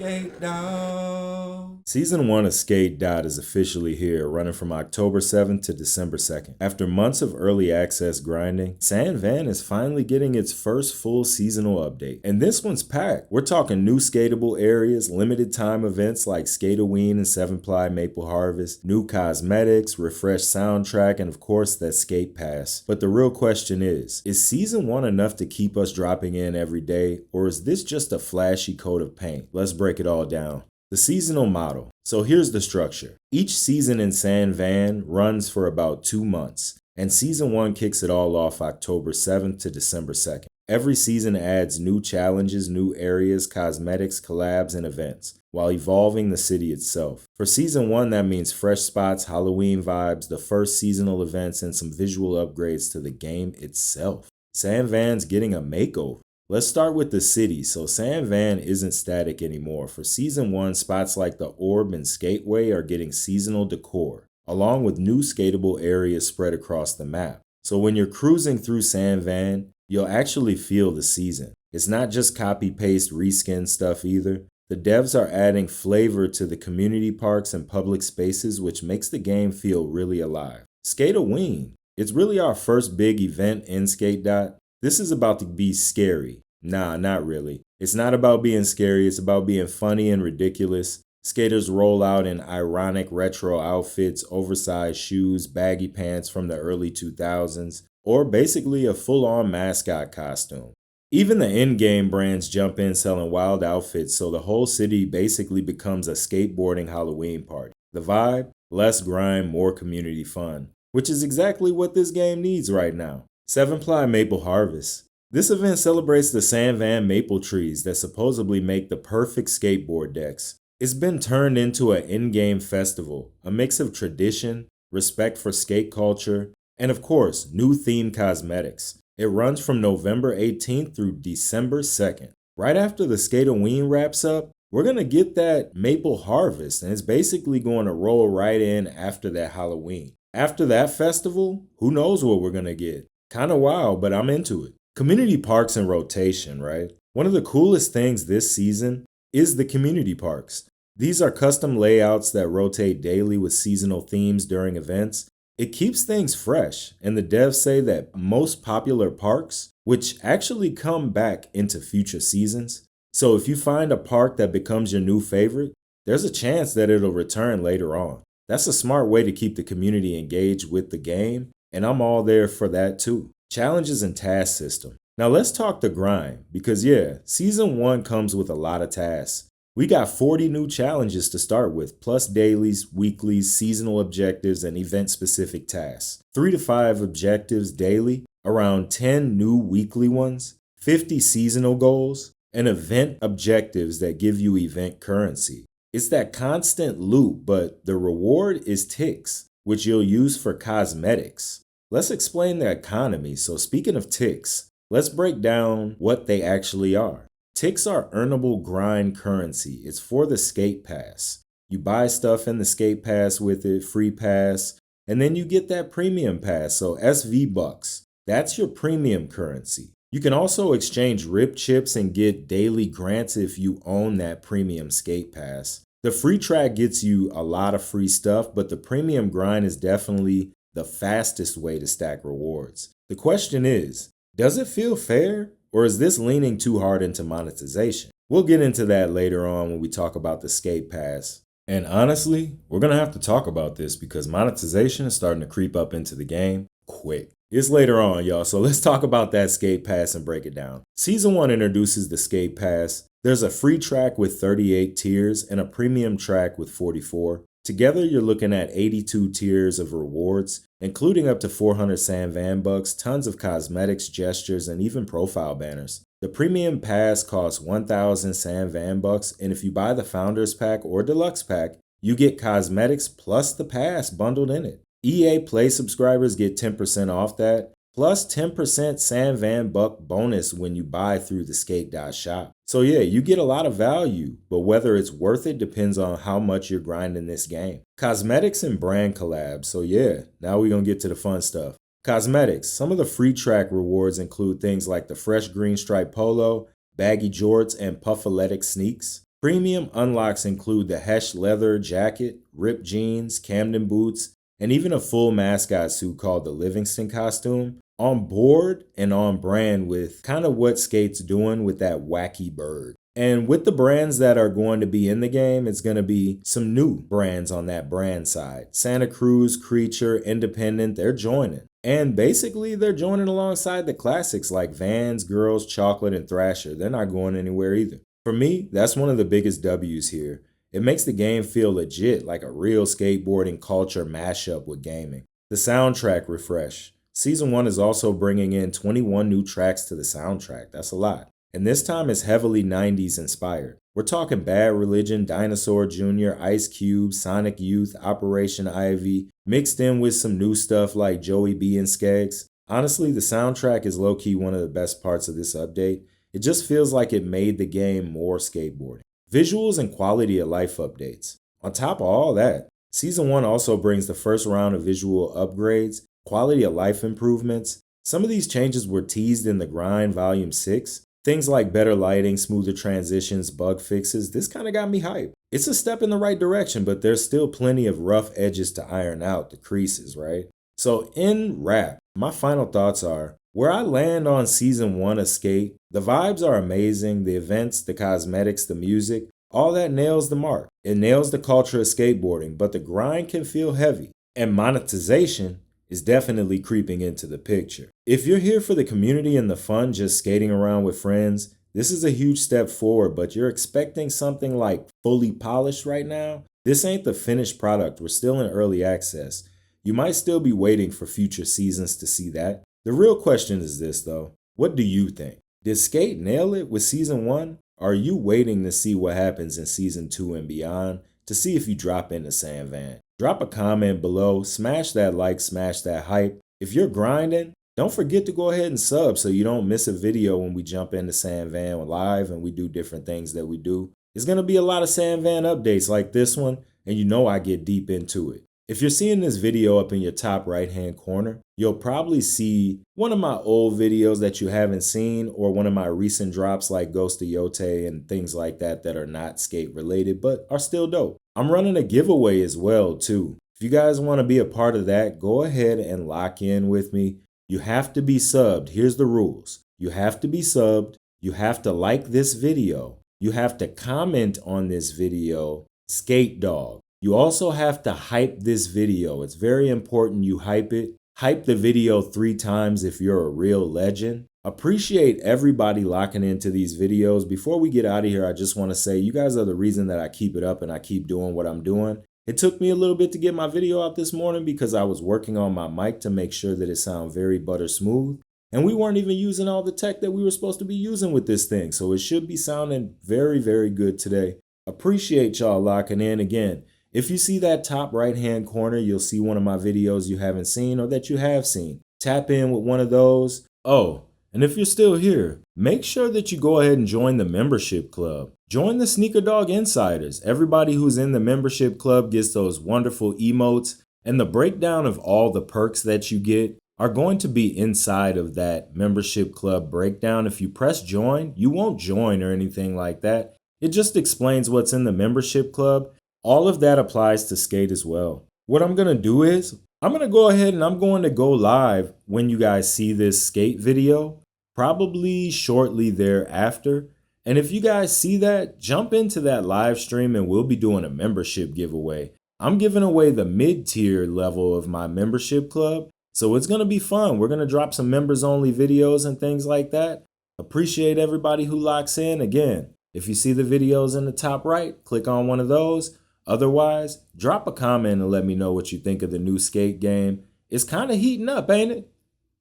Skate Dog. Season 1 of Skate Dot is officially here, running from October 7th to December 2nd. After months of early access grinding, San Van is finally getting its first full seasonal update. And this one's packed. We're talking new skatable areas, limited time events like Skataween and Seven Ply Maple Harvest, new cosmetics, refreshed soundtrack, and of course that skate pass. But the real question is Season 1 enough to keep us dropping in every day, or is this just a flashy coat of paint? Let's break it all down. The seasonal model. So here's the structure. Each season in San Van runs for about 2 months, and Season 1 kicks it all off October 7th to December 2nd. Every season adds new challenges, new areas, cosmetics, collabs, and events, while evolving the city itself. For Season 1, that means fresh spots, Halloween vibes, the first seasonal events, and some visual upgrades to the game itself. San Van's getting a makeover. Let's start with the city. So San Van isn't static anymore. For Season 1, spots like the Orb and Skateway are getting seasonal decor, along with new skatable areas spread across the map. So when you're cruising through San Van, you'll actually feel the season. It's not just copy-paste, reskin stuff either. The devs are adding flavor to the community parks and public spaces, which makes the game feel really alive. Skataween. It's really our first big event in Skate Dot. This is about to be scary. Nah, not really. It's not about being scary, it's about being funny and ridiculous. Skaters roll out in ironic retro outfits, oversized shoes, baggy pants from the early 2000s, or basically a full-on mascot costume. Even the in-game brands jump in selling wild outfits, so the whole city basically becomes a skateboarding Halloween party. The vibe? Less grime, more community fun, which is exactly what this game needs right now. Seven Ply Maple Harvest. This event celebrates the San Van maple trees that supposedly make the perfect skateboard decks. It's been turned into an in-game festival, a mix of tradition, respect for skate culture, and of course, new theme cosmetics. It runs from November 18th through December 2nd. Right after the Skataween wraps up, we're going to get that Maple Harvest, and it's basically going to roll right in after that Halloween. After that festival, who knows what we're going to get? Kind of wild, but I'm into it. Community parks in rotation, right? One of the coolest things this season is the community parks. These are custom layouts that rotate daily with seasonal themes during events. It keeps things fresh, and the devs say that most popular parks, which actually come back into future seasons. So if you find a park that becomes your new favorite, there's a chance that it'll return later on. That's a smart way to keep the community engaged with the game, and I'm all there for that too. Challenges and task system. Now let's talk the grind, because yeah, Season 1 comes with a lot of tasks. We got 40 new challenges to start with, plus dailies, weeklies, seasonal objectives, and event-specific tasks. 3 to 5 objectives daily, around 10 new weekly ones, 50 seasonal goals, and event objectives that give you event currency. It's that constant loop, but the reward is ticks, which you'll use for cosmetics. Let's explain the economy. So speaking of ticks, let's break down what they actually are. Ticks are earnable grind currency. It's for the skate pass. You buy stuff in the skate pass with it, free pass, and then you get that premium pass, so SV bucks. That's your premium currency. You can also exchange rip chips and get daily grants if you own that premium skate pass. The free track gets you a lot of free stuff, but the premium grind is definitely the fastest way to stack rewards. The question is, does it feel fair, or is this leaning too hard into monetization? We'll get into that later on when we talk about the skate pass. And honestly, we're going to have to talk about this because monetization is starting to creep up into the game quick. It's later on, y'all, so let's talk about that skate pass and break it down. Season 1 introduces the skate pass. There's a free track with 38 tiers and a premium track with 44. Together, you're looking at 82 tiers of rewards, including up to 400 San Van bucks, tons of cosmetics, gestures, and even profile banners. The premium pass costs 1,000 San Van bucks, and if you buy the Founders Pack or Deluxe Pack, you get cosmetics plus the pass bundled in it. EA Play subscribers get 10% off that, plus 10% San Van buck bonus when you buy through the Skate shop. So yeah, you get a lot of value, but whether it's worth it depends on how much you're grinding this game. Cosmetics and brand collabs. So yeah, now we're gonna get to the fun stuff. Cosmetics. Some of the free track rewards include things like the fresh green stripe polo, baggy jorts, and puffaletic sneaks. Premium unlocks include the Hesh leather jacket, ripped jeans, Camden boots, and even a full mascot suit called the Livingston costume, on board and on brand with kind of what Skate's doing with that wacky bird. And with the brands that are going to be in the game, it's going to be some new brands on that brand side. Santa Cruz, Creature, Independent, they're joining. And basically, they're joining alongside the classics like Vans, Girls, Chocolate, and Thrasher. They're not going anywhere either. For me, that's one of the biggest W's here. It makes the game feel legit, like a real skateboarding culture mashup with gaming. The soundtrack refresh. Season 1 is also bringing in 21 new tracks to the soundtrack. That's a lot. And this time it's heavily 90s inspired. We're talking Bad Religion, Dinosaur Jr., Ice Cube, Sonic Youth, Operation Ivy, mixed in with some new stuff like Joey B and Skeggs. Honestly, the soundtrack is low-key one of the best parts of this update. It just feels like it made the game more skateboarding. Visuals and quality of life updates. On top of all that, Season 1 also brings the first round of visual upgrades, quality of life improvements. Some of these changes were teased in the Grind Volume 6. Things like better lighting, smoother transitions, bug fixes. This kind of got me hyped. It's a step in the right direction, but there's still plenty of rough edges to iron out, the creases, right? So in wrap, my final thoughts are, where I land on Season 1 of Skate, the vibes are amazing, the events, the cosmetics, the music, all that nails the mark. It nails the culture of skateboarding, but the grind can feel heavy. And monetization is definitely creeping into the picture. If you're here for the community and the fun, just skating around with friends, this is a huge step forward, but you're expecting something like fully polished right now? This ain't the finished product. We're still in early access. You might still be waiting for future seasons to see that. The real question is this though. What do you think? Did Skate nail it with Season 1? Are you waiting to see what happens in Season 2 and beyond to see if you drop into San Van? Drop a comment below, smash that like, smash that hype. If you're grinding, don't forget to go ahead and sub so you don't miss a video when we jump into San Van live and we do different things that we do. It's going to be a lot of San Van updates like this one, and you know I get deep into it. If you're seeing this video up in your top right hand corner, you'll probably see one of my old videos that you haven't seen or one of my recent drops like Ghost of Yote and things like that that are not skate related but are still dope. I'm running a giveaway as well too. If you guys want to be a part of that, go ahead and lock in with me. You have to be subbed. Here's the rules. You have to be subbed. You have to like this video. You have to comment on this video, Skate Dog. You also have to hype this video. It's very important you hype it. Hype the video 3 times if you're a real legend. Appreciate everybody locking into these videos. Before we get out of here, I just want to say you guys are the reason that I keep it up and I keep doing what I'm doing. It took me a little bit to get my video out this morning because I was working on my mic to make sure that it sounded very butter smooth. And we weren't even using all the tech that we were supposed to be using with this thing. So it should be sounding very, very good today. Appreciate y'all locking in again. If you see that top right hand corner, you'll see one of my videos you haven't seen or that you have seen. Tap in with one of those. Oh, and if you're still here, make sure that you go ahead and join the membership club. Join the Sneaker Dog Insiders. Everybody who's in the membership club gets those wonderful emotes, and the breakdown of all the perks that you get are going to be inside of that membership club breakdown. If you press join, you won't join or anything like that. It just explains what's in the membership club. All of that applies to Skate as well. What I'm going to do is I'm going to go ahead and I'm going to go live when you guys see this Skate video, probably shortly thereafter. And if you guys see that, jump into that live stream and we'll be doing a membership giveaway. I'm giving away the mid-tier level of my membership club, so it's going to be fun. We're going to drop some members-only videos and things like that. Appreciate everybody who locks in. Again, if you see the videos in the top right, click on one of those. Otherwise, drop a comment and let me know what you think of the new Skate game. It's kind of heating up, ain't it?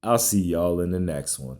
I'll see y'all in the next one.